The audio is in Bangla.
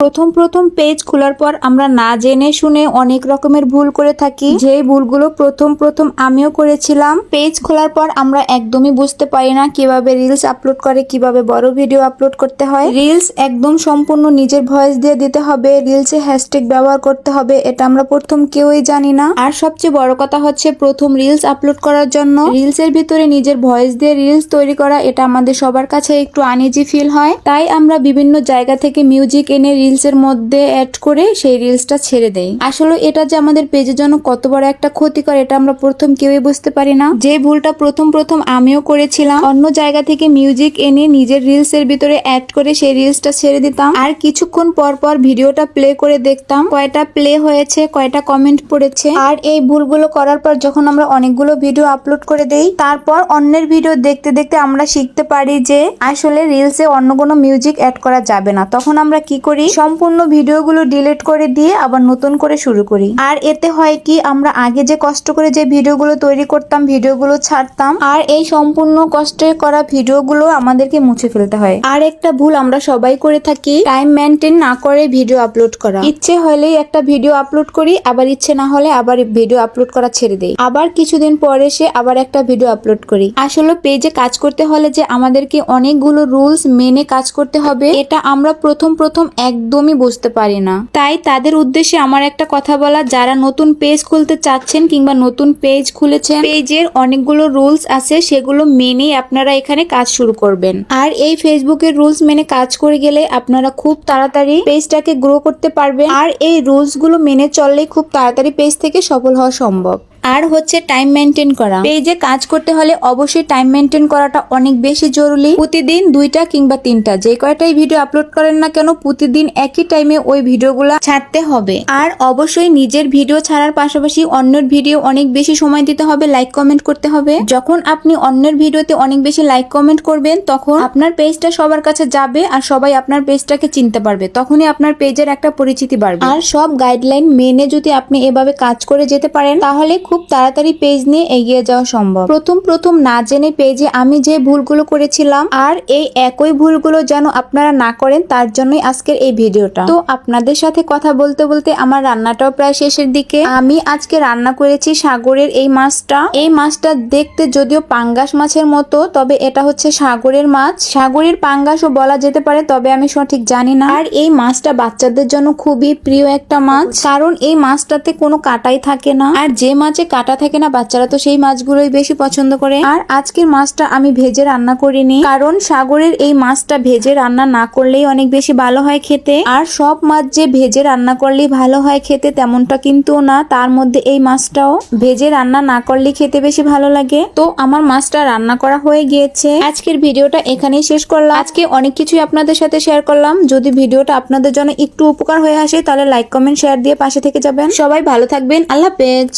প্রথম প্রথম পেজ খোলার পর আমরা না জেনে শুনে অনেক রকমের ভুল করে থাকি, যে ভুলগুলো প্রথম প্রথম আমিও করেছিলাম। পেজ খোলার পর আমরা একদমই বুঝতে পারি না কিভাবে রিলস আপলোড করে, কিভাবে বড় ভিডিও আপলোড করতে হয়। রিলস একদম সম্পূর্ণ নিজের ভয়েস দিয়ে দিতে হবে, রিলসে হ্যাশট্যাগ ব্যবহার করতে হবে, এটা আমরা প্রথম কেউই জানি না। আর সবচেয়ে বড় কথা হচ্ছে প্রথম রিলস আপলোড করার জন্য রিলসের ভিতরে নিজের ভয়েস দিয়ে রিলস তৈরি করা, এটা আমাদের সবার কাছে একটু আনইজি ফিল হয়। তাই আমরা বিভিন্ন জায়গা থেকে মিউজিক এনে রিলসের মধ্যে অ্যাড করে সেই রিলসটা ছেড়ে দেই। আসলে এটা যে আমাদের পেজের জন্য কত বড় একটা ক্ষতিকর, এটা আমরা প্রথম কেউই বুঝতে পারি না। যে ভুলটা প্রথম প্রথম আমিও করেছিলাম, অন্য জায়গা থেকে মিউজিক এনে নিজের রিলসের ভিতরে অ্যাড করে সেই রিলসটা ছেড়ে দিতাম, আর কিছুক্ষণ পর পর ভিডিওটা প্লে করে দেখতাম কয়টা প্লে হয়েছে, কয়টা কমেন্ট পড়েছে। আর এই ভুলগুলো করার পর যখন আমরা অনেকগুলো ভিডিও আপলোড করে দেই, তারপর অন্যের ভিডিও দেখতে দেখতে আমরা শিখতে পারি যে আসলে রিলসে অন্য কোনো মিউজিক অ্যাড করা যাবে না। তখন আমরা কি করি, সম্পূর্ণ ভিডিওগুলো ডিলিট করে দিয়ে আবার নতুন করে শুরু করি। আর এতে হয় কি, আমরা আগে যে কষ্ট করে যে ভিডিওগুলো তৈরি করতাম, ভিডিওগুলো ছাড়তাম, আর এই সম্পূর্ণ কষ্টে করা ভিডিওগুলো আমাদেরকে মুছে ফেলতে হয়। আর একটা ভুল আমরা সবাই করে থাকি, টাইম মেনটেন না করে ভিডিও আপলোড করা। ইচ্ছে হলেই একটা ভিডিও আপলোড করি, আবার ইচ্ছে না হলে আবার ভিডিও আপলোড করা ছেড়ে দেই, আবার কিছুদিন পরে সে আবার একটা ভিডিও আপলোড করি। আসলে পেজে কাজ করতে হলে যে আমাদেরকে অনেকগুলো রুলস মেনে কাজ করতে হবে, এটা আমরা প্রথম প্রথম একদমই বুঝতে পারি না। তাই তাদের উদ্দেশ্যে আমার একটা কথা বলা, যারা নতুন পেজ খুলতে চাচ্ছেন কিংবা নতুন পেজ খুলেছেন, পেজের অনেকগুলো রুলস আছে, সেগুলো মেনেই আপনারা এখানে কাজ শুরু করবেন। আর এই ফেসবুকের রুলস মেনে কাজ করে গেলে আপনারা খুব তাড়াতাড়ি পেজটাকে গ্রো করতে পারবেন। আর এই রুলস গুলো মেনে চললেই খুব তাড়াতাড়ি পেজ থেকে সফল হওয়া সম্ভব। আর হচ্ছে টাইম মেনটেন করা। পেজে কাজ করতে হলে অবশ্যই টাইম মেনটেন করাটা অনেক বেশি জরুরি। প্রতিদিন 2টা কিংবা 3টা যে কয়টাই ভিডিও আপলোড করেন না কেন, প্রতিদিন একই টাইমে ওই ভিডিওগুলো ছাড়তে হবে। আর অবশ্যই নিজের ভিডিও ছাড়ার পাশাপাশি অন্যের ভিডিও অনেক বেশি সময় দিতে হবে, লাইক কমেন্ট করতে হবে। যখন আপনি অন্যের ভিডিওতে অনেক বেশি লাইক কমেন্ট করবেন, তখন আপনার পেজটা সবার কাছে যাবে আর সবাই আপনার পেজটাকে চিনতে পারবে, তখনই আপনার পেজের একটা পরিচিতি বাড়বে। আর সব গাইডলাইন মেনে যদি আপনি এভাবে কাজ করে যেতে পারেন, তাহলে খুব তাড়াতাড়ি পেজ নিয়ে এগিয়ে যাওয়া সম্ভব। প্রথম প্রথম না জেনে পেজে আমি যে ভুলগুলো করেছিলাম, আর এই একই ভুলগুলো যেন আপনারা না করেন, তার জন্যই আজকের এই ভিডিওটা। তো আপনাদের সাথে কথা বলতে বলতে আমার রান্নাটাও প্রায় শেষের দিকে। আমি আজকে রান্না করেছি সাগরের এই মাছটা। এই মাছটা দেখতে যদিও পাঙ্গাস মাছের মতো, তবে এটা হচ্ছে সাগরের মাছ। সাগরের পাঙ্গাসও বলা যেতে পারে, তবে আমি সঠিক জানি না। আর এই মাছটা বাচ্চাদের জন্য খুবই প্রিয় একটা মাছ, কারণ এই মাছটাতে কোনো কাঁটাই থাকে না। আর যে মাছে কাটা থাকে না, বাচ্চারা তো সেই মাছগুলোই বেশি পছন্দ করে। আর আজকের মাছটা আমি ভেজে রান্না করিনি, কারণ সাগরের এই মাছটা ভেজে রান্না না করলেই অনেক বেশি ভালো হয় খেতে। আর সব মাছ যে ভেজে রান্না করলেই ভালো হয় খেতে তেমনটা কিন্তু না, তার মধ্যে এই মাছটাও ভেজে রান্না না করলেই খেতে বেশি ভালো লাগে। তো আমার মাছটা রান্না করা হয়ে গিয়েছে। আজকের ভিডিওটা এখানেই শেষ করলাম। আজকে অনেক কিছুই আপনাদের সাথে শেয়ার করলাম। যদি ভিডিওটা আপনাদের জন্য একটু উপকার হয়ে আসে, তাহলে লাইক কমেন্ট শেয়ার দিয়ে পাশে থেকে যাবেন। সবাই ভালো থাকবেন। আল্লাহ হাফেজ।